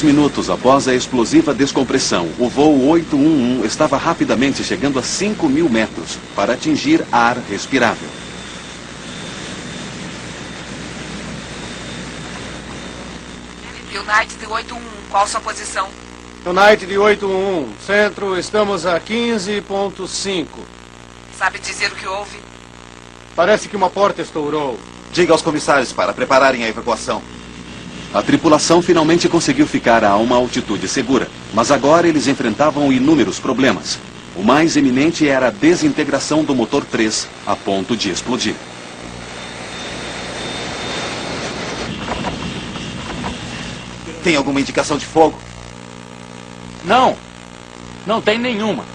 Minutos após a explosiva descompressão, o voo 811 estava rapidamente chegando a 5.000 metros para atingir ar respirável. United 811, qual sua posição? United 811, centro, estamos a 15.5. Sabe dizer o que houve? Parece que uma porta estourou. Diga aos comissários para prepararem a evacuação. A tripulação finalmente conseguiu ficar a uma altitude segura, mas agora eles enfrentavam inúmeros problemas. O mais eminente era a desintegração do motor 3, a ponto de explodir. Tem alguma indicação de fogo? Não. Não tem nenhuma.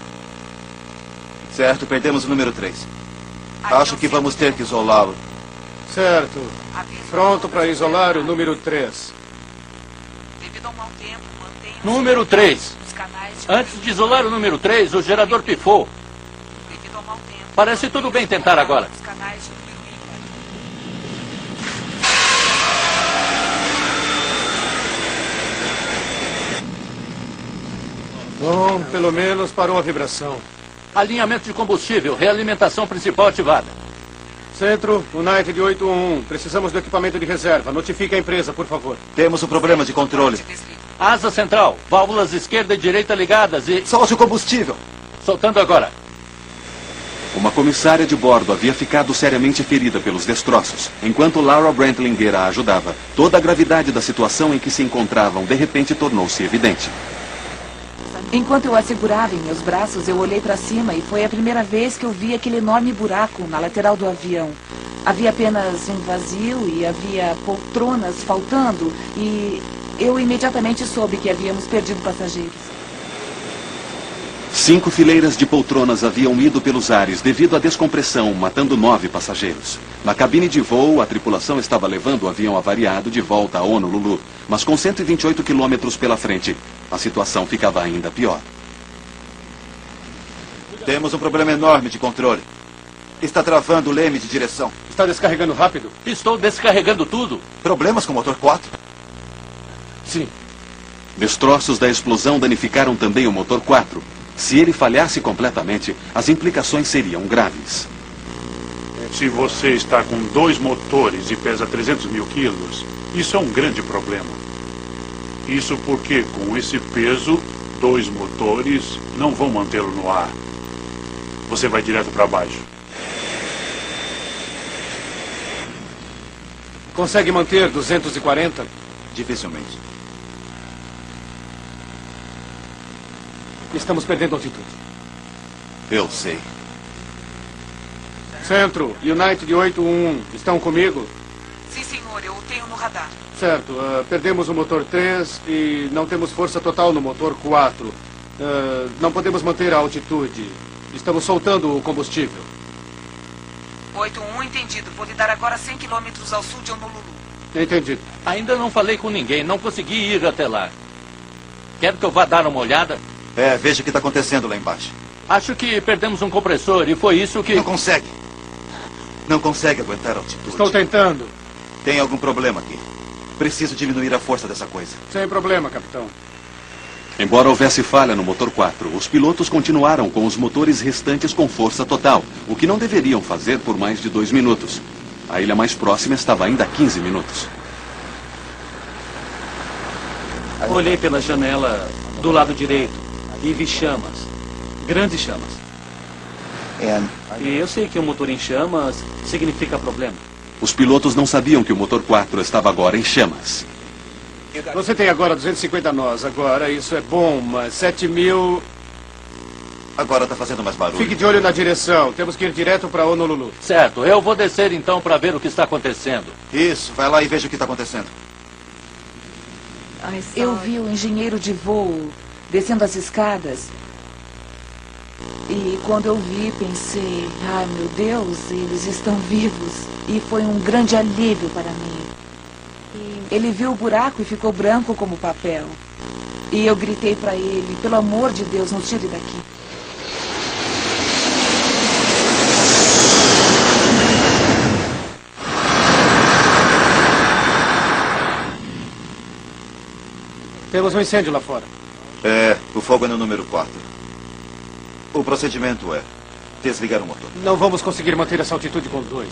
Certo, perdemos o número 3. Acho que vamos ter que isolá-lo. Certo. Pronto para isolar o número 3. Devido ao mau tempo, mantenha Número 3. os canais de... Antes de isolar o número 3, o gerador pifou. Devido ao mau tempo, Parece tudo bem tentar agora. os canais de número Bom, pelo menos parou a vibração. Alinhamento de combustível, realimentação principal ativada. Centro, United 811, precisamos do equipamento de reserva. Notifique a empresa, por favor. Temos um problema de controle. Asa central, válvulas esquerda e direita ligadas e... Solte o combustível. Soltando agora. Uma comissária de bordo havia ficado seriamente ferida pelos destroços. Enquanto Laura Brantlinger a ajudava, toda a gravidade da situação em que se encontravam de repente tornou-se evidente. Enquanto eu a segurava em meus braços, eu olhei para cima e foi a primeira vez que eu vi aquele enorme buraco na lateral do avião. Havia apenas um vazio e havia poltronas faltando e eu imediatamente soube que havíamos perdido passageiros. 5 fileiras de poltronas haviam ido pelos ares devido à descompressão, matando 9 passageiros. Na cabine de voo, a tripulação estava levando o avião avariado de volta a Honolulu, mas com 128 quilômetros pela frente, a situação ficava ainda pior. Temos um problema enorme de controle. Está travando o leme de direção. Está descarregando rápido? Estou descarregando tudo. Problemas com o motor 4? Sim. Destroços da explosão danificaram também o motor 4. Se ele falhasse completamente, as implicações seriam graves. Se você está com 2 motores e pesa 300 mil quilos, isso é um grande problema. Isso porque, com esse peso, 2 motores não vão mantê-lo no ar. Você vai direto para baixo. Consegue manter 240? Dificilmente. Estamos perdendo altitude. Eu sei. Centro, United 811, estão comigo? Sim, senhor, eu o tenho no radar. Certo, perdemos o motor 3 e não temos força total no motor 4. Não podemos manter a altitude. Estamos soltando o combustível. 811, entendido. Vou lhe dar agora 100 quilômetros ao sul de Honolulu. Entendido. Ainda não falei com ninguém, não consegui ir até lá. Quer que eu vá dar uma olhada? Veja o que está acontecendo lá embaixo. Acho que perdemos um compressor e foi isso que... Não consegue. Não consegue aguentar a altitude. Estou tentando. Tem algum problema aqui. Preciso diminuir a força dessa coisa. Sem problema, capitão. Embora houvesse falha no motor 4, os pilotos continuaram com os motores restantes com força total, o que não deveriam fazer por mais de 2 minutos. A ilha mais próxima estava ainda a 15 minutos. Olhei pela janela do lado direito e vi chamas. Grandes chamas. E eu sei que um motor em chamas significa problema. Os pilotos não sabiam que o motor 4 estava agora em chamas. Você tem agora 250 nós. Agora, isso é bom, mas 7.000... Agora está fazendo mais barulho. Fique de olho na direção. Temos que ir direto para Honolulu. Certo, eu vou descer então para ver o que está acontecendo. Isso, vai lá e veja o que está acontecendo. Eu vi o engenheiro de voo descendo as escadas. E quando eu vi, pensei, ai meu Deus, eles estão vivos. E foi um grande alívio para mim. Ele viu o buraco e ficou branco como papel. E eu gritei para ele, pelo amor de Deus, nos tire daqui. Temos um incêndio lá fora. O fogo é no número 4. O procedimento é desligar o motor. Não vamos conseguir manter essa altitude com 2.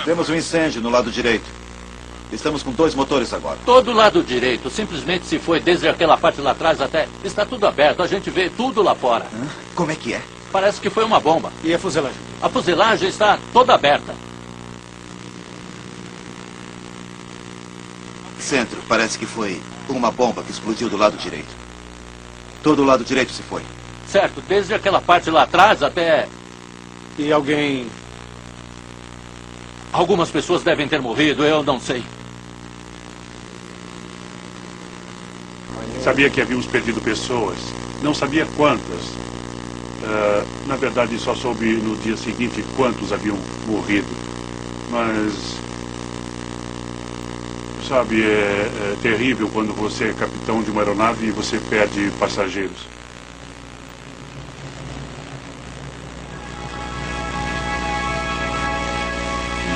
Temos um incêndio no lado direito. Estamos com 2 motores agora. Todo lado direito simplesmente se foi desde aquela parte lá atrás até... Está tudo aberto, a gente vê tudo lá fora. Como é que é? Parece que foi uma bomba. E a fuselagem? A fuselagem está toda aberta. Centro, parece que foi uma bomba que explodiu do lado direito. Todo o lado direito se foi. Certo, desde aquela parte lá atrás até... E alguém... Algumas pessoas devem ter morrido, eu não sei. Sabia que havíamos perdido pessoas. Não sabia quantas. Na verdade, só soube no dia seguinte quantos haviam morrido. Mas... Sabe, é terrível quando você é capitão de uma aeronave e você perde passageiros.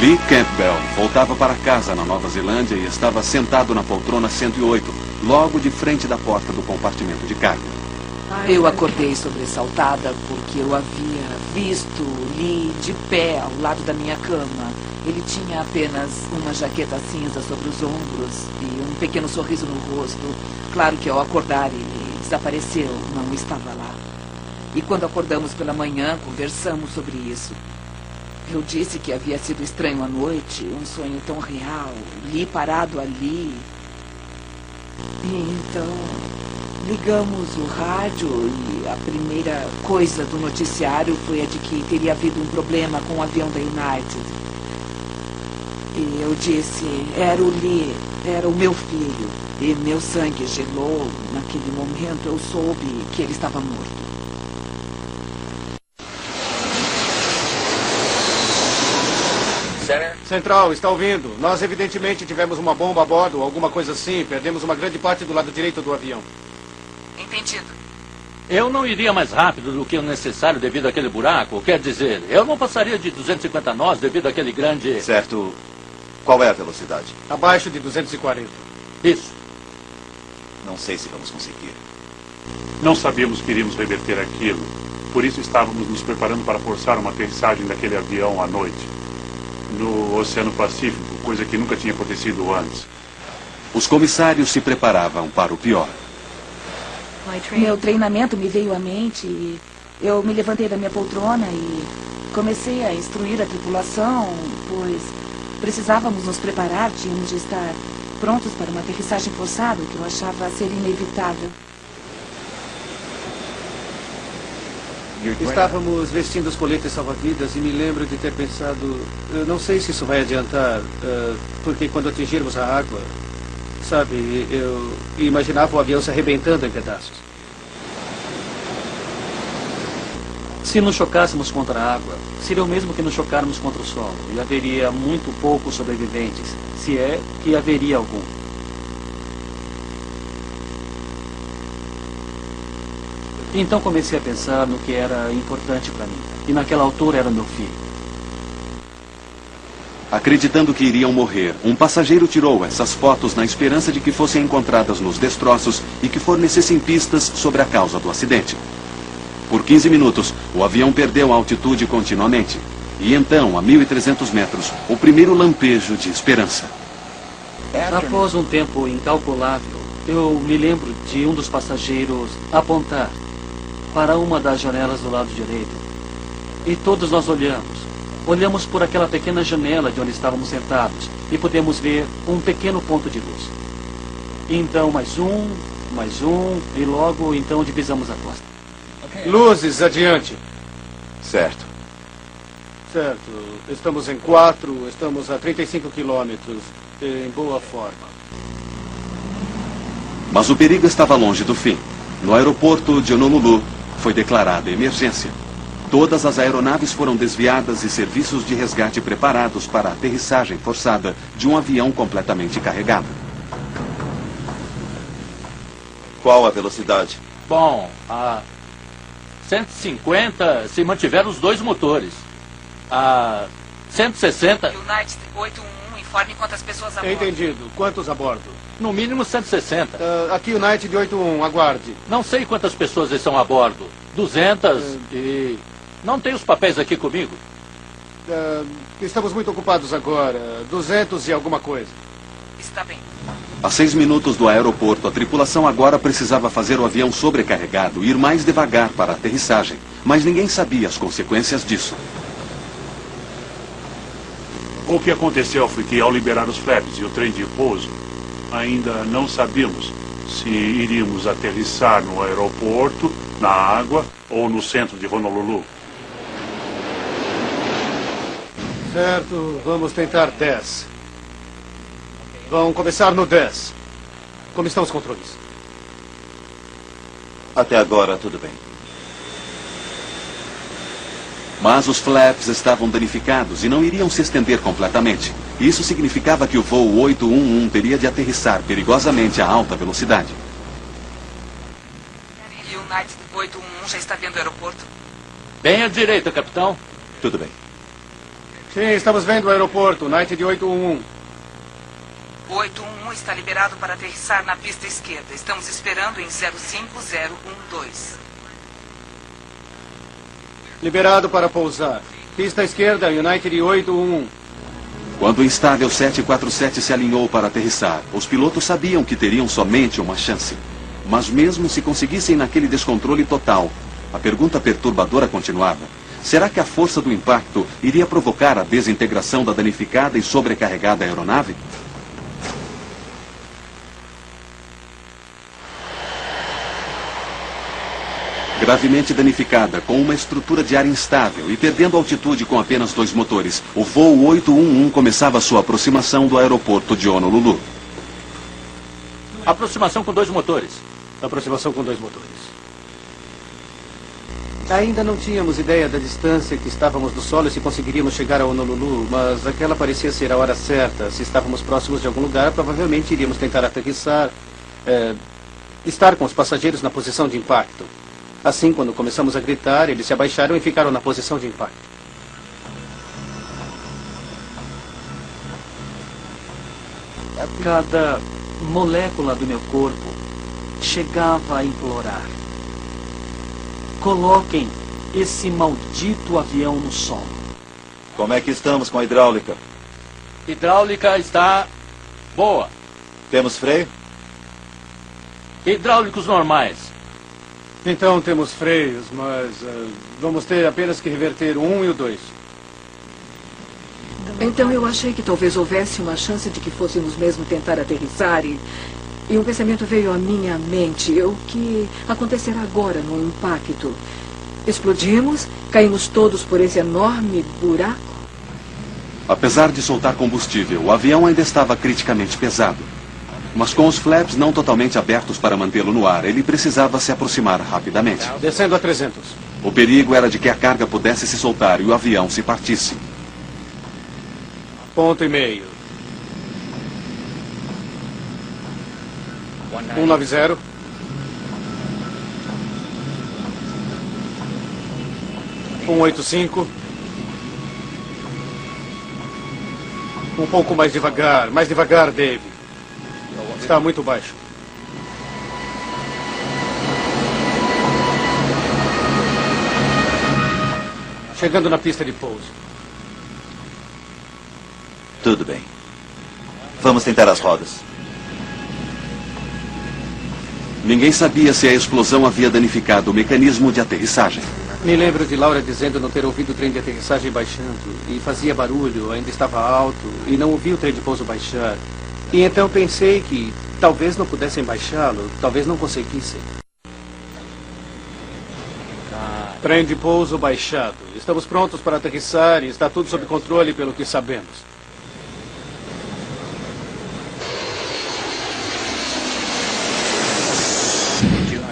Lee Campbell voltava para casa na Nova Zelândia e estava sentado na poltrona 108, logo de frente da porta do compartimento de carga. Eu acordei sobressaltada porque eu havia visto Lee de pé ao lado da minha cama. Ele tinha apenas uma jaqueta cinza sobre os ombros e um pequeno sorriso no rosto. Claro que ao acordar ele desapareceu, não estava lá. E quando acordamos pela manhã, conversamos sobre isso. Eu disse que havia sido estranho à noite, um sonho tão real, Lee parado ali. E então, ligamos o rádio e a primeira coisa do noticiário foi a de que teria havido um problema com o avião da United. E eu disse, era o Lee, era o meu filho. E meu sangue gelou. Naquele momento eu soube que ele estava morto. Central, está ouvindo? Nós evidentemente tivemos uma bomba a bordo, alguma coisa assim. Perdemos uma grande parte do lado direito do avião. Entendido. Eu não iria mais rápido do que o necessário devido àquele buraco. Quer dizer, eu não passaria de 250 nós devido àquele grande... Certo. Qual é a velocidade? Abaixo de 240. Isso. Não sei se vamos conseguir. Não sabíamos que iríamos reverter aquilo. Por isso estávamos nos preparando para forçar uma aterrissagem daquele avião à noite. No Oceano Pacífico, coisa que nunca tinha acontecido antes. Os comissários se preparavam para o pior. Meu treinamento me veio à mente e eu me levantei da minha poltrona e comecei a instruir a tripulação, pois precisávamos nos preparar, tínhamos de estar prontos para uma aterrissagem forçada, que eu achava ser inevitável. Estávamos vestindo os coletes salva-vidas e me lembro de ter pensado, não sei se isso vai adiantar, porque quando atingirmos a água, sabe, eu imaginava o avião se arrebentando em pedaços. Se nos chocássemos contra a água, seria o mesmo que nos chocarmos contra o solo, e haveria muito poucos sobreviventes, se é que haveria algum. Então comecei a pensar no que era importante para mim, e naquela altura era meu filho. Acreditando que iriam morrer, um passageiro tirou essas fotos na esperança de que fossem encontradas nos destroços e que fornecessem pistas sobre a causa do acidente. Por 15 minutos, o avião perdeu a altitude continuamente. E então, a 1.300 metros, o primeiro lampejo de esperança. Após um tempo incalculável, eu me lembro de um dos passageiros apontar para uma das janelas do lado direito. E todos nós olhamos. Olhamos por aquela pequena janela de onde estávamos sentados e pudemos ver um pequeno ponto de luz. E então mais um, e logo então divisamos a costa. Luzes, adiante. Certo. Certo. Estamos em 4, estamos a 35 quilômetros, em boa forma. Mas o perigo estava longe do fim. No aeroporto de Honolulu, foi declarada emergência. Todas as aeronaves foram desviadas e serviços de resgate preparados para a aterrissagem forçada de um avião completamente carregado. Qual a velocidade? Bom, a 150 se mantiver os dois motores. A 160... United 811 Informe quantas pessoas a bordo. Entendido. Quantos a bordo? No mínimo 160. Aqui o Knight de 81, aguarde. Não sei quantas pessoas estão a bordo. 200 e... Não tenho os papéis aqui comigo. Estamos muito ocupados agora. 200 e alguma coisa. Está bem. A 6 minutos do aeroporto, a tripulação agora precisava fazer o avião sobrecarregado e ir mais devagar para a aterrissagem. Mas ninguém sabia as consequências disso. O que aconteceu foi que, ao liberar os flaps e o trem de pouso, ainda não sabíamos se iríamos aterrissar no aeroporto, na água ou no centro de Honolulu. Certo, vamos tentar 10. Vamos começar no 10. Como estão os controles? Até agora, tudo bem. Mas os flaps estavam danificados e não iriam se estender completamente. Isso significava que o voo 811 teria de aterrissar perigosamente a alta velocidade. E o Knight 811 já está vendo o aeroporto? Bem à direita, capitão. Tudo bem. Sim, estamos vendo o aeroporto. Knight de 811. O 811 está liberado para aterrissar na pista esquerda. Estamos esperando em 05012. Liberado para pousar. Pista esquerda, United 811. Quando o instável 747 se alinhou para aterrissar, os pilotos sabiam que teriam somente uma chance. Mas mesmo se conseguissem naquele descontrole total, a pergunta perturbadora continuava. Será que a força do impacto iria provocar a desintegração da danificada e sobrecarregada aeronave? Gravemente danificada, com uma estrutura de ar instável e perdendo altitude com apenas 2 motores, o voo 811 começava sua aproximação do aeroporto de Honolulu. Aproximação com 2 motores. Aproximação com 2 motores. Ainda não tínhamos ideia da distância que estávamos do solo e se conseguiríamos chegar a Honolulu, mas aquela parecia ser a hora certa. Se estávamos próximos de algum lugar, provavelmente iríamos tentar aterrissar, estar com os passageiros na posição de impacto. Assim, quando começamos a gritar, eles se abaixaram e ficaram na posição de impacto. Cada molécula do meu corpo chegava a implorar: coloquem esse maldito avião no solo. Como é que estamos com a hidráulica? Hidráulica está boa. Temos freio? Hidráulicos normais. Então temos freios, mas vamos ter apenas que reverter o 1 e o 2. Então eu achei que talvez houvesse uma chance de que fôssemos mesmo tentar aterrissar e um pensamento veio à minha mente. O que acontecerá agora no impacto? Explodimos? Caímos todos por esse enorme buraco? Apesar de soltar combustível, o avião ainda estava criticamente pesado. Mas com os flaps não totalmente abertos para mantê-lo no ar, ele precisava se aproximar rapidamente. Descendo a 300. O perigo era de que a carga pudesse se soltar e o avião se partisse. 1,5. 190. 185. Um pouco mais devagar, Dave. Está muito baixo. Chegando na pista de pouso. Tudo bem. Vamos tentar as rodas. Ninguém sabia se a explosão havia danificado o mecanismo de aterrissagem. Me lembro de Laura dizendo não ter ouvido o trem de aterrissagem baixando. E fazia barulho, ainda estava alto, e não ouvi o trem de pouso baixar. E então pensei que talvez não pudessem baixá-lo, talvez não conseguissem. Trem de pouso baixado. Estamos prontos para aterrissar e está tudo sob controle pelo que sabemos.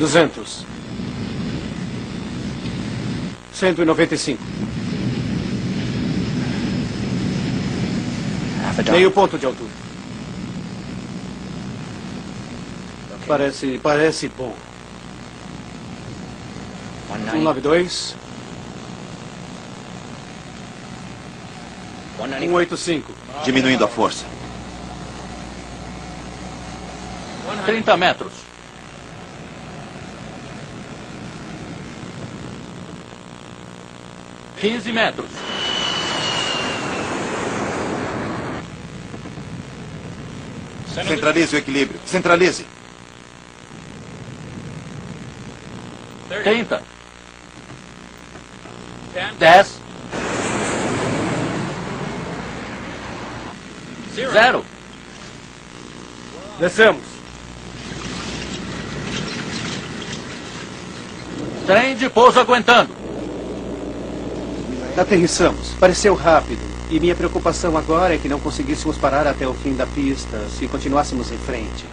$200. 195. Meio ponto de altura. Parece bom. 192. 185. Diminuindo a força. 30 metros. $15 metros. Centralize o equilíbrio. Centralize. 30. 10. 0. Descemos. Trem de pouso aguentando. Aterrissamos. Pareceu rápido. E minha preocupação agora é que não conseguíssemos parar até o fim da pista se continuássemos em frente.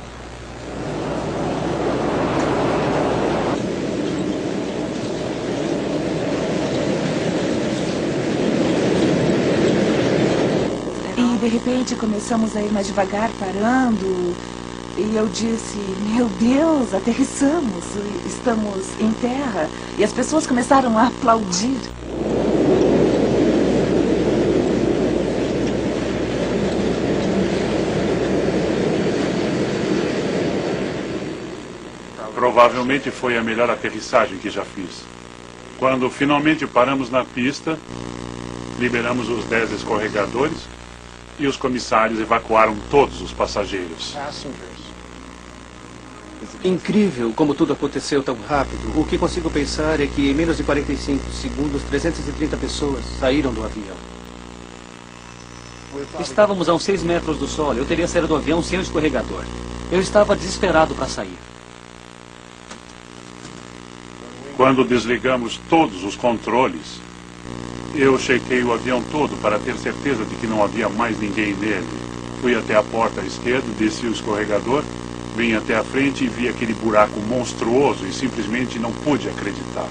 E de repente começamos a ir mais devagar, parando. E eu disse, meu Deus, aterrissamos, estamos em terra. E as pessoas começaram a aplaudir. Provavelmente foi a melhor aterrissagem que já fiz. Quando finalmente paramos na pista, liberamos os 10 escorregadores e os comissários evacuaram todos os passageiros. Incrível como tudo aconteceu tão rápido. O que consigo pensar é que em menos de 45 segundos, 330 pessoas saíram do avião. Estávamos a uns 6 metros do solo. Eu teria saído do avião sem o escorregador. Eu estava desesperado para sair. Quando desligamos todos os controles, eu chequei o avião todo para ter certeza de que não havia mais ninguém nele. Fui até a porta à esquerda, desci o escorregador, vim até a frente e vi aquele buraco monstruoso e simplesmente não pude acreditar.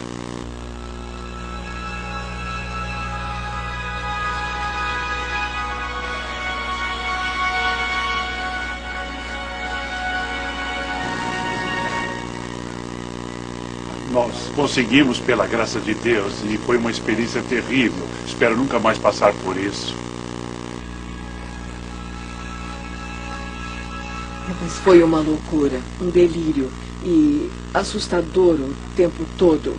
Nós conseguimos pela graça de Deus e foi uma experiência terrível. Espero nunca mais passar por isso. Foi uma loucura, um delírio e assustador o tempo todo.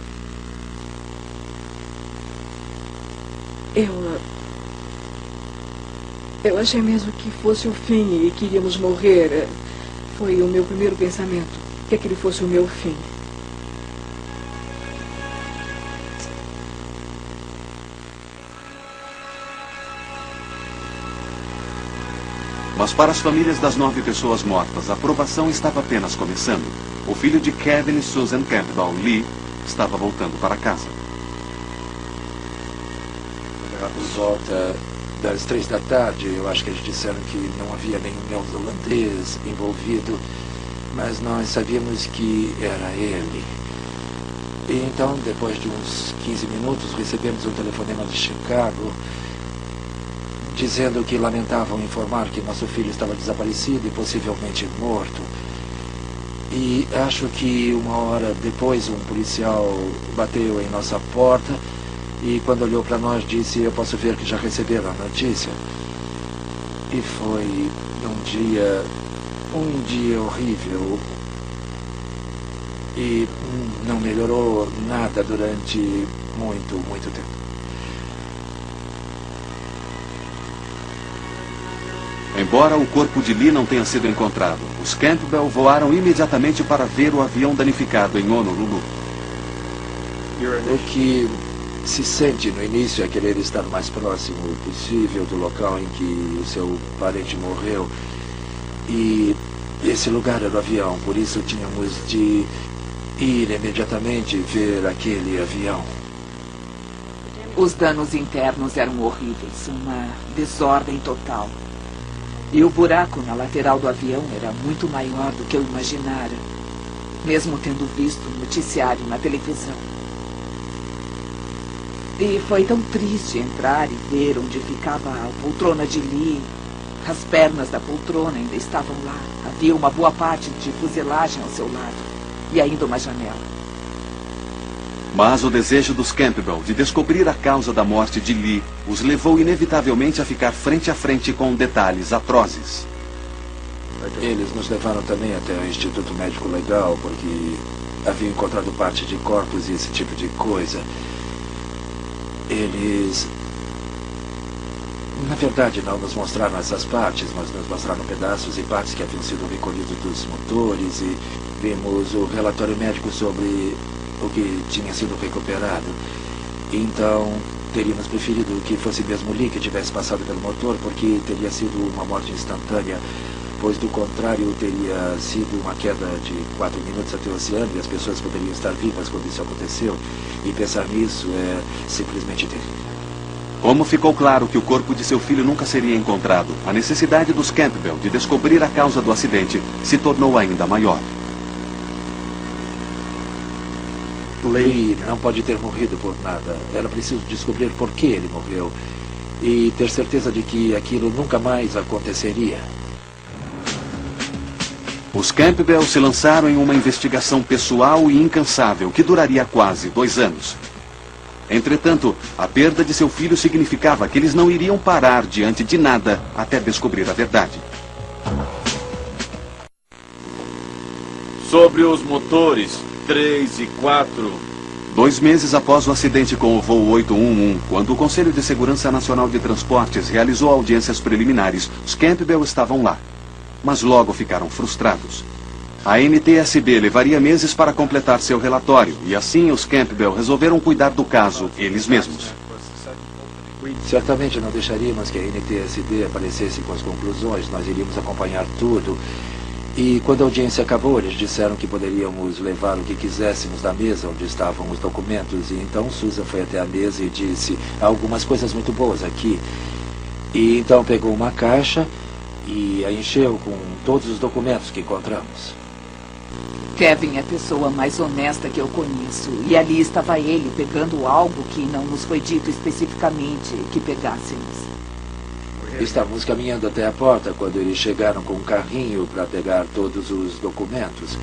Eu achei mesmo que fosse o fim e que iríamos morrer. Foi o meu primeiro pensamento, que aquele fosse o meu fim. Mas para as famílias das 9 pessoas mortas, a provação estava apenas começando. O filho de Kevin e Susan Campbell, Lee, estava voltando para casa. Por volta das 3 da tarde, eu acho que eles disseram que não havia nenhum neozelandês envolvido, mas nós sabíamos que era ele. E então, depois de uns 15 minutos, recebemos um telefonema de Chicago, dizendo que lamentavam informar que nosso filho estava desaparecido e possivelmente morto. E acho que 1 hora depois um policial bateu em nossa porta e quando olhou para nós disse, eu posso ver que já receberam a notícia. E foi um dia horrível. E não melhorou nada durante muito tempo. Embora o corpo de Lee não tenha sido encontrado, os Campbell voaram imediatamente para ver o avião danificado em Honolulu. O que se sente no início é querer estar o mais próximo possível do local em que o seu parente morreu. E esse lugar era o avião, por isso tínhamos de ir imediatamente ver aquele avião. Os danos internos eram horríveis, uma desordem total. E o buraco na lateral do avião era muito maior do que eu imaginara, mesmo tendo visto o noticiário na televisão. E foi tão triste entrar e ver onde ficava a poltrona de Lee. As pernas da poltrona ainda estavam lá. Havia uma boa parte de fuselagem ao seu lado. E ainda uma janela. Mas o desejo dos Campbell de descobrir a causa da morte de Lee os levou inevitavelmente a ficar frente a frente com detalhes atrozes. Eles nos levaram também até o Instituto Médico Legal, porque haviam encontrado parte de corpos e esse tipo de coisa. Eles, na verdade, não nos mostraram essas partes, mas nos mostraram pedaços e partes que haviam sido recolhidos dos motores e vimos o relatório médico sobre o que tinha sido recuperado. Então, teríamos preferido que fosse mesmo Lee que tivesse passado pelo motor, porque teria sido uma morte instantânea, pois do contrário teria sido uma queda de 4 minutos até o oceano e as pessoas poderiam estar vivas quando isso aconteceu. E pensar nisso é simplesmente terrível. Como ficou claro que o corpo de seu filho nunca seria encontrado, a necessidade dos Campbell de descobrir a causa do acidente se tornou ainda maior. Lee não pode ter morrido por nada. Era preciso descobrir por que ele morreu e ter certeza de que aquilo nunca mais aconteceria. Os Campbell se lançaram em uma investigação pessoal e incansável que duraria quase 2 anos. Entretanto, a perda de seu filho significava que eles não iriam parar diante de nada até descobrir a verdade. Sobre os motores 3 e 4... 2 meses após o acidente com o voo 811, quando o Conselho de Segurança Nacional de Transportes realizou audiências preliminares, os Campbell estavam lá. Mas logo ficaram frustrados. A NTSB levaria meses para completar seu relatório, e assim os Campbell resolveram cuidar do caso eles mesmos. Certamente não deixaríamos que a NTSB aparecesse com as conclusões, nós iríamos acompanhar tudo. E quando a audiência acabou, eles disseram que poderíamos levar o que quiséssemos da mesa onde estavam os documentos. E então Susan foi até a mesa e disse: há algumas coisas muito boas aqui. E então pegou uma caixa e a encheu com todos os documentos que encontramos. Kevin é a pessoa mais honesta que eu conheço. E ali estava ele pegando algo que não nos foi dito especificamente que pegássemos. Estávamos caminhando até a porta quando eles chegaram com um carrinho para pegar todos os documentos.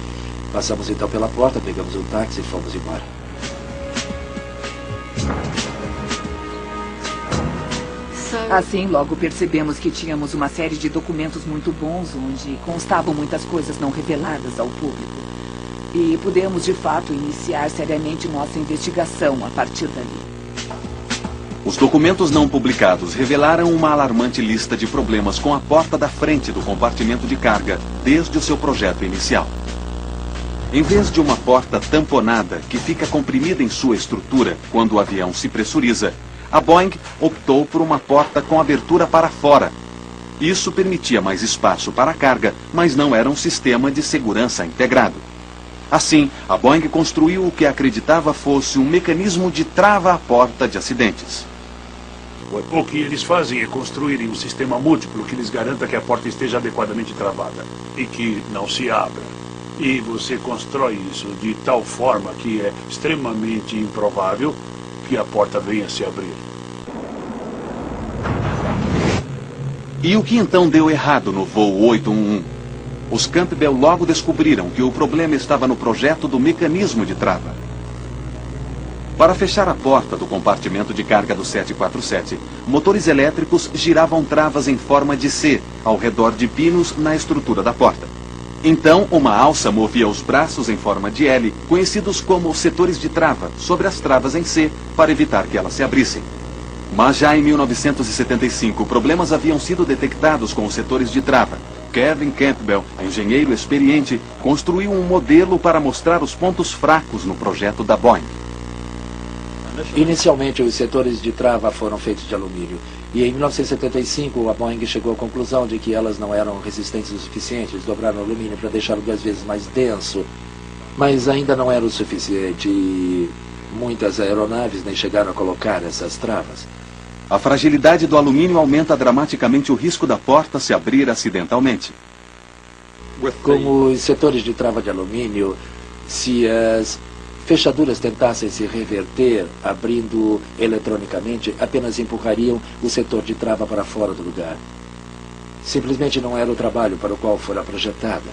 Passamos então pela porta, pegamos um táxi e fomos embora. Assim, logo percebemos que tínhamos uma série de documentos muito bons, onde constavam muitas coisas não reveladas ao público. E pudemos, de fato, iniciar seriamente nossa investigação a partir dali. Os documentos não publicados revelaram uma alarmante lista de problemas com a porta da frente do compartimento de carga, desde o seu projeto inicial. Em vez de uma porta tamponada que fica comprimida em sua estrutura quando o avião se pressuriza, a Boeing optou por uma porta com abertura para fora. Isso permitia mais espaço para a carga, mas não era um sistema de segurança integrado. Assim, a Boeing construiu o que acreditava fosse um mecanismo de trava-a-porta de acidentes. O que eles fazem é construírem um sistema múltiplo que lhes garanta que a porta esteja adequadamente travada e que não se abra. E você constrói isso de tal forma que é extremamente improvável que a porta venha a se abrir. E o que então deu errado no voo 811? Os Campbell logo descobriram que o problema estava no projeto do mecanismo de trava. Para fechar a porta do compartimento de carga do 747, motores elétricos giravam travas em forma de C ao redor de pinos na estrutura da porta. Então, uma alça movia os braços em forma de L, conhecidos como setores de trava, sobre as travas em C, para evitar que elas se abrissem. Mas já em 1975, problemas haviam sido detectados com os setores de trava. Kevin Campbell, engenheiro experiente, construiu um modelo para mostrar os pontos fracos no projeto da Boeing. Inicialmente, os setores de trava foram feitos de alumínio. E em 1975, a Boeing chegou à conclusão de que elas não eram resistentes o suficiente. Eles dobraram o alumínio para deixá-lo 2 vezes mais denso. Mas ainda não era o suficiente e muitas aeronaves nem chegaram a colocar essas travas. A fragilidade do alumínio aumenta dramaticamente o risco da porta se abrir acidentalmente. Como os setores de trava de alumínio, se as fechaduras tentassem se reverter, abrindo eletronicamente, apenas empurrariam o setor de trava para fora do lugar. Simplesmente não era o trabalho para o qual fora projetada.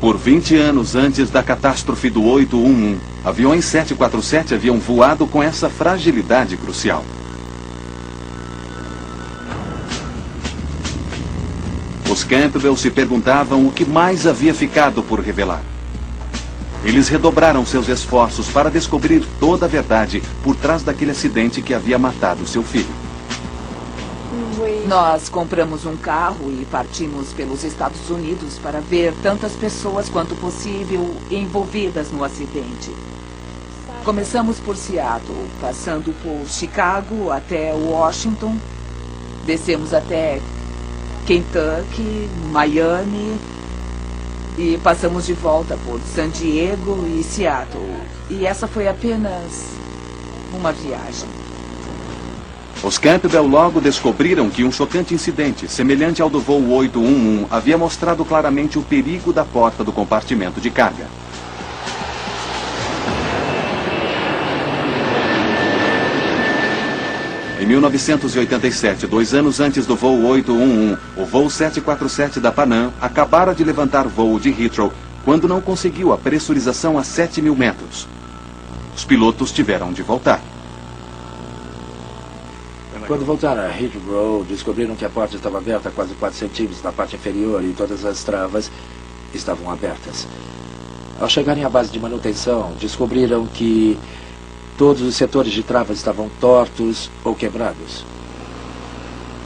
Por 20 anos antes da catástrofe do 811, Aviões 747 haviam voado com essa fragilidade crucial. Os Campbell se perguntavam o que mais havia ficado por revelar. Eles redobraram seus esforços para descobrir toda a verdade por trás daquele acidente que havia matado seu filho. Nós compramos um carro e partimos pelos Estados Unidos para ver tantas pessoas quanto possível envolvidas no acidente. Começamos por Seattle, passando por Chicago até Washington, descemos até Kentucky, Miami e passamos de volta por San Diego e Seattle. E essa foi apenas uma viagem. Os Campbell logo descobriram que um chocante incidente, semelhante ao do voo 811, havia mostrado claramente o perigo da porta do compartimento de carga. Em 1987, 2 anos antes do voo 811, o voo 747 da Pan Am acabara de levantar voo de Heathrow, quando não conseguiu a pressurização a 7.000 metros. Os pilotos tiveram de voltar. Quando voltaram a Heathrow, descobriram que a porta estava aberta a quase 4 centímetros na parte inferior e todas as travas estavam abertas. Ao chegarem à base de manutenção, descobriram que todos os setores de travas estavam tortos ou quebrados.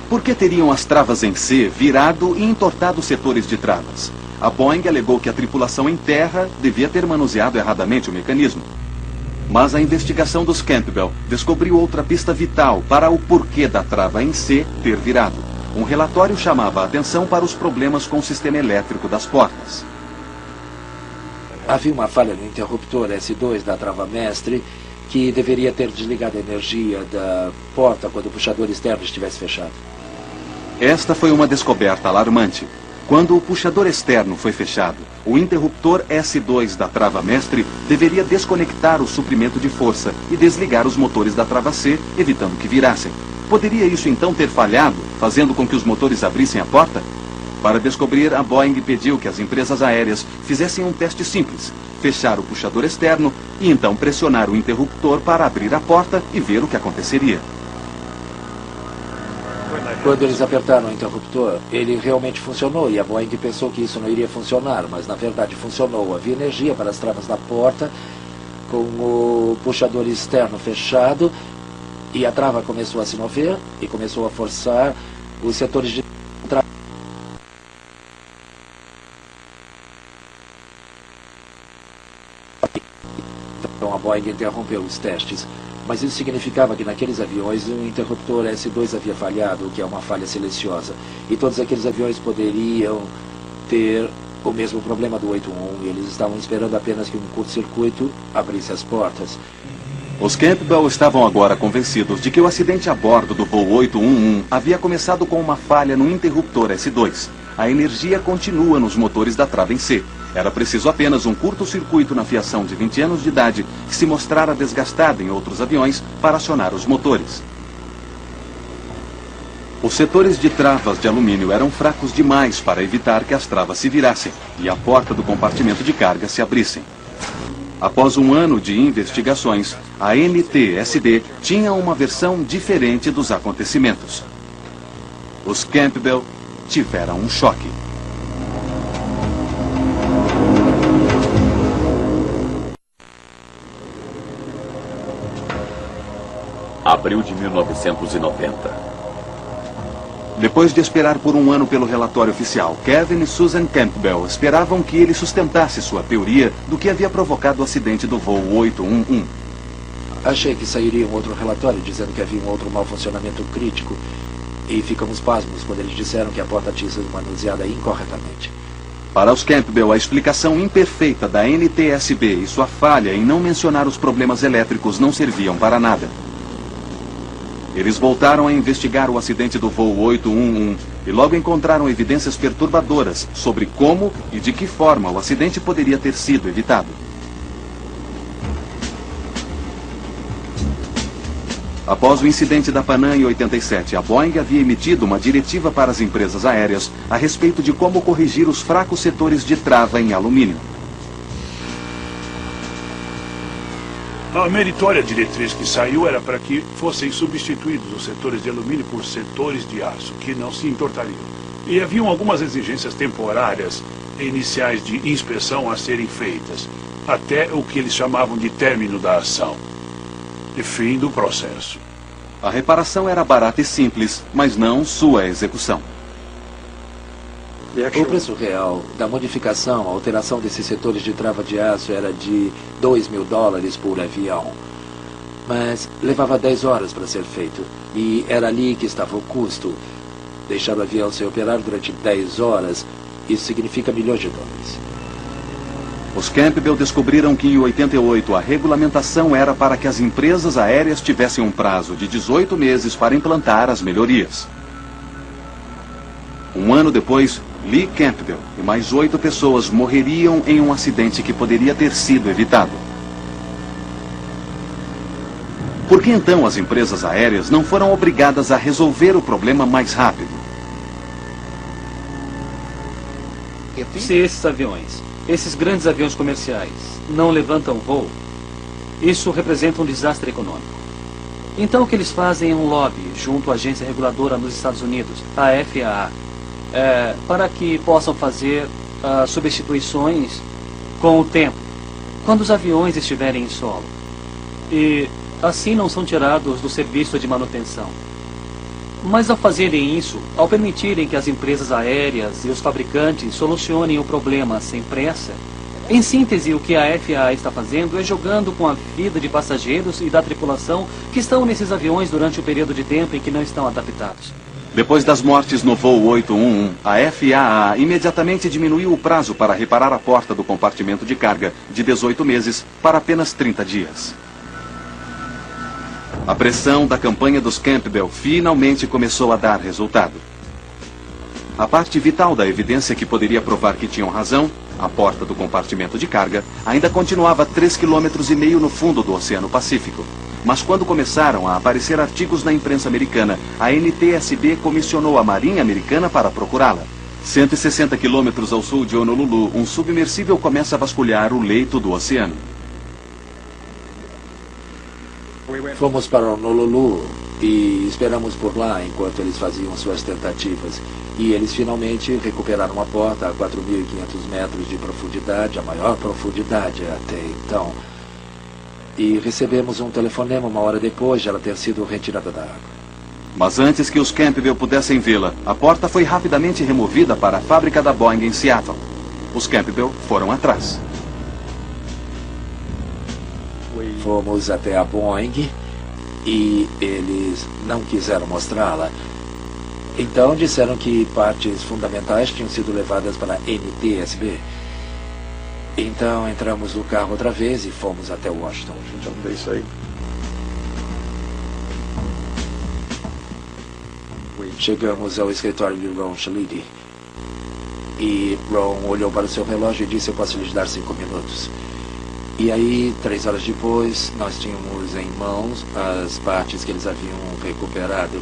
Por que teriam as travas em C virado e entortado os setores de travas? A Boeing alegou que a tripulação em terra devia ter manuseado erradamente o mecanismo. Mas a investigação dos Campbell descobriu outra pista vital para o porquê da trava em C ter virado. Um relatório chamava a atenção para os problemas com o sistema elétrico das portas. Havia uma falha no interruptor S2 da trava mestre que deveria ter desligado a energia da porta quando o puxador externo estivesse fechado. Esta foi uma descoberta alarmante. Quando o puxador externo foi fechado, o interruptor S2 da trava mestre deveria desconectar o suprimento de força e desligar os motores da trava C, evitando que virassem. Poderia isso então ter falhado, fazendo com que os motores abrissem a porta? Para descobrir, a Boeing pediu que as empresas aéreas fizessem um teste simples: fechar o puxador externo e então pressionar o interruptor para abrir a porta e ver o que aconteceria. Quando eles apertaram o interruptor, ele realmente funcionou e a Boeing pensou que isso não iria funcionar, mas na verdade funcionou. Havia energia para as travas da porta, com o puxador externo fechado, e a trava começou a se mover e começou a forçar os setores de trava. Então a Boeing interrompeu os testes. Mas isso significava que naqueles aviões o interruptor S2 havia falhado, o que é uma falha silenciosa. E todos aqueles aviões poderiam ter o mesmo problema do 811. Eles estavam esperando apenas que um curto-circuito abrisse as portas. Os Campbell estavam agora convencidos de que o acidente a bordo do voo 811 havia começado com uma falha no interruptor S2. A energia continua nos motores da trava em C. Era preciso apenas um curto-circuito na fiação de 20 anos de idade que se mostrara desgastada em outros aviões para acionar os motores. Os setores de travas de alumínio eram fracos demais para evitar que as travas se virassem e a porta do compartimento de carga se abrissem. Após um ano de investigações, a NTSB tinha uma versão diferente dos acontecimentos. Os Campbell tiveram um choque. Abril de 1990. Depois de esperar por um ano pelo relatório oficial, Kevin e Susan Campbell esperavam que ele sustentasse sua teoria do que havia provocado o acidente do voo 811. Achei que sairia um outro relatório dizendo que havia um outro mau funcionamento crítico e ficamos pasmos quando eles disseram que a porta tinha sido manuseada incorretamente. Para os Campbell, a explicação imperfeita da NTSB e sua falha em não mencionar os problemas elétricos não serviam para nada. Eles voltaram a investigar o acidente do voo 811 e logo encontraram evidências perturbadoras sobre como e de que forma o acidente poderia ter sido evitado. Após o incidente da Pan Am em 87, a Boeing havia emitido uma diretiva para as empresas aéreas a respeito de como corrigir os fracos setores de trava em alumínio. A meritória diretriz que saiu era para que fossem substituídos os setores de alumínio por setores de aço, que não se entortariam. E haviam algumas exigências temporárias iniciais de inspeção a serem feitas, até o que eles chamavam de término da ação e fim do processo. A reparação era barata e simples, mas não sua execução. O preço real da modificação, a alteração desses setores de trava de aço era de $2.000 por avião. Mas levava 10 horas para ser feito. E era ali que estava o custo. Deixar o avião sem operar durante 10 horas, isso significa milhões de dólares. Os Campbell descobriram que em 88 a regulamentação era para que as empresas aéreas tivessem um prazo de 18 meses para implantar as melhorias. Um ano depois, Lee Campbell e mais 8 pessoas morreriam em um acidente que poderia ter sido evitado. Por que então as empresas aéreas não foram obrigadas a resolver o problema mais rápido? Se esses grandes aviões comerciais, não levantam voo, isso representa um desastre econômico. Então o que eles fazem é um lobby junto à agência reguladora nos Estados Unidos, a FAA, para que possam fazer substituições com o tempo, quando os aviões estiverem em solo. E assim não são tirados do serviço de manutenção. Mas ao fazerem isso, ao permitirem que as empresas aéreas e os fabricantes solucionem o problema sem pressa, em síntese, o que a FAA está fazendo é jogando com a vida de passageiros e da tripulação que estão nesses aviões durante o período de tempo em que não estão adaptados. Depois das mortes no voo 811, a FAA imediatamente diminuiu o prazo para reparar a porta do compartimento de carga de 18 meses para apenas 30 dias. A pressão da campanha dos Campbell finalmente começou a dar resultado. A parte vital da evidência que poderia provar que tinham razão, a porta do compartimento de carga, ainda continuava 3,5 km no fundo do Oceano Pacífico. Mas quando começaram a aparecer artigos na imprensa americana, a NTSB comissionou a Marinha Americana para procurá-la. 160 quilômetros ao sul de Honolulu, um submersível começa a vasculhar o leito do oceano. Fomos para Honolulu e esperamos por lá enquanto eles faziam suas tentativas. E eles finalmente recuperaram a porta a 4.500 metros de profundidade, a maior profundidade até então. E recebemos um telefonema uma hora depois de ela ter sido retirada da água. Mas antes que os Campbell pudessem vê-la, a porta foi rapidamente removida para a fábrica da Boeing em Seattle. Os Campbell foram atrás. Fomos até a Boeing e eles não quiseram mostrá-la. Então disseram que partes fundamentais tinham sido levadas para a NTSB. Então entramos no carro outra vez e fomos até Washington. Chegamos ao escritório de Ron Shalidi. E Ron olhou para o seu relógio e disse: eu posso lhes dar 5 minutos. E aí, 3 horas depois, nós tínhamos em mãos as partes que eles haviam recuperado.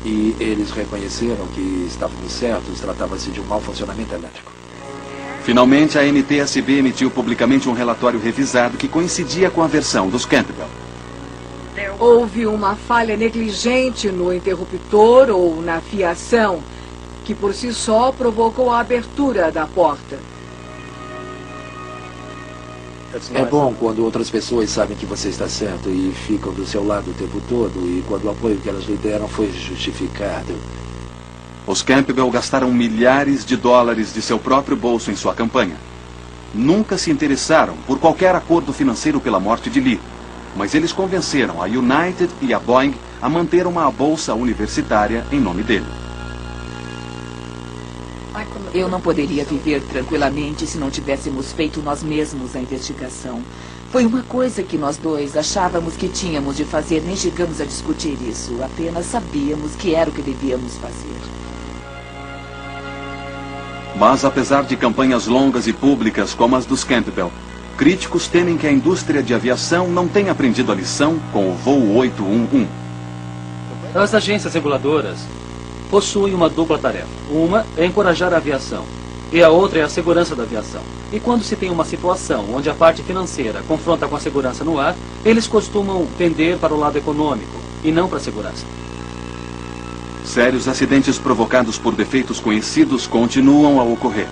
E eles reconheceram que estávamos certos, tratava-se de um mau funcionamento elétrico. Finalmente, a NTSB emitiu publicamente um relatório revisado que coincidia com a versão dos Campbell. Houve uma falha negligente no interruptor ou na fiação, que por si só provocou a abertura da porta. É bom quando outras pessoas sabem que você está certo e ficam do seu lado o tempo todo, e quando o apoio que elas lhe deram foi justificado. Os Campbell gastaram milhares de dólares de seu próprio bolso em sua campanha. Nunca se interessaram por qualquer acordo financeiro pela morte de Lee, mas eles convenceram a United e a Boeing a manter uma bolsa universitária em nome dele. Eu não poderia viver tranquilamente se não tivéssemos feito nós mesmos a investigação. Foi uma coisa que nós dois achávamos que tínhamos de fazer, nem chegamos a discutir isso. Apenas sabíamos que era o que devíamos fazer. Mas apesar de campanhas longas e públicas como as dos Campbell, críticos temem que a indústria de aviação não tenha aprendido a lição com o voo 811. As agências reguladoras possuem uma dupla tarefa. Uma é encorajar a aviação E a outra é a segurança da aviação. E quando se tem uma situação onde a parte financeira confronta com a segurança no ar, eles costumam tender para o lado econômico e não para a segurança. Sérios acidentes provocados por defeitos conhecidos continuam a ocorrer.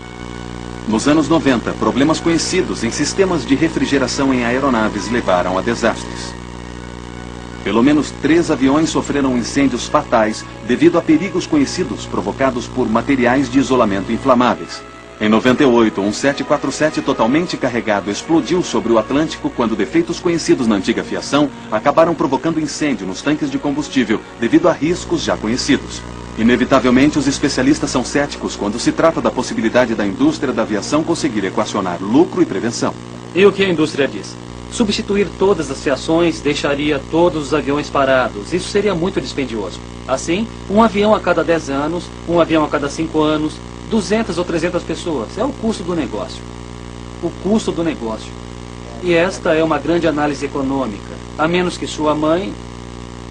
Nos anos 90, problemas conhecidos em sistemas de refrigeração em aeronaves levaram a desastres. Pelo menos 3 aviões sofreram incêndios fatais devido a perigos conhecidos provocados por materiais de isolamento inflamáveis. Em 98, um 747 totalmente carregado explodiu sobre o Atlântico quando defeitos conhecidos na antiga aviação acabaram provocando incêndio nos tanques de combustível devido a riscos já conhecidos. Inevitavelmente, os especialistas são céticos quando se trata da possibilidade da indústria da aviação conseguir equacionar lucro e prevenção. E o que a indústria diz? Substituir todas as fiações deixaria todos os aviões parados. Isso seria muito dispendioso. Assim, um avião a cada 10 anos, um avião a cada 5 anos, 200 ou 300 pessoas. É o custo do negócio. O custo do negócio. E esta é uma grande análise econômica, a menos que sua mãe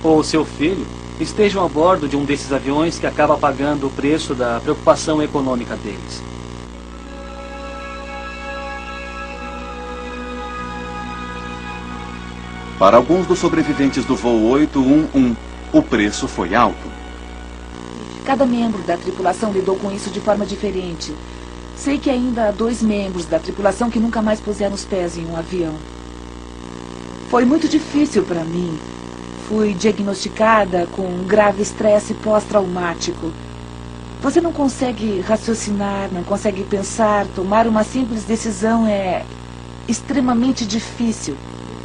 ou seu filho estejam a bordo de um desses aviões que acaba pagando o preço da preocupação econômica deles. Para alguns dos sobreviventes do voo 811, o preço foi alto. Cada membro da tripulação lidou com isso de forma diferente. Sei que ainda há 2 membros da tripulação que nunca mais puseram os pés em um avião. Foi muito difícil para mim. Fui diagnosticada com um grave estresse pós-traumático. Você não consegue raciocinar, não consegue pensar, tomar uma simples decisão é extremamente difícil.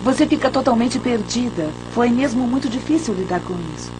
Você fica totalmente perdida. Foi mesmo muito difícil lidar com isso.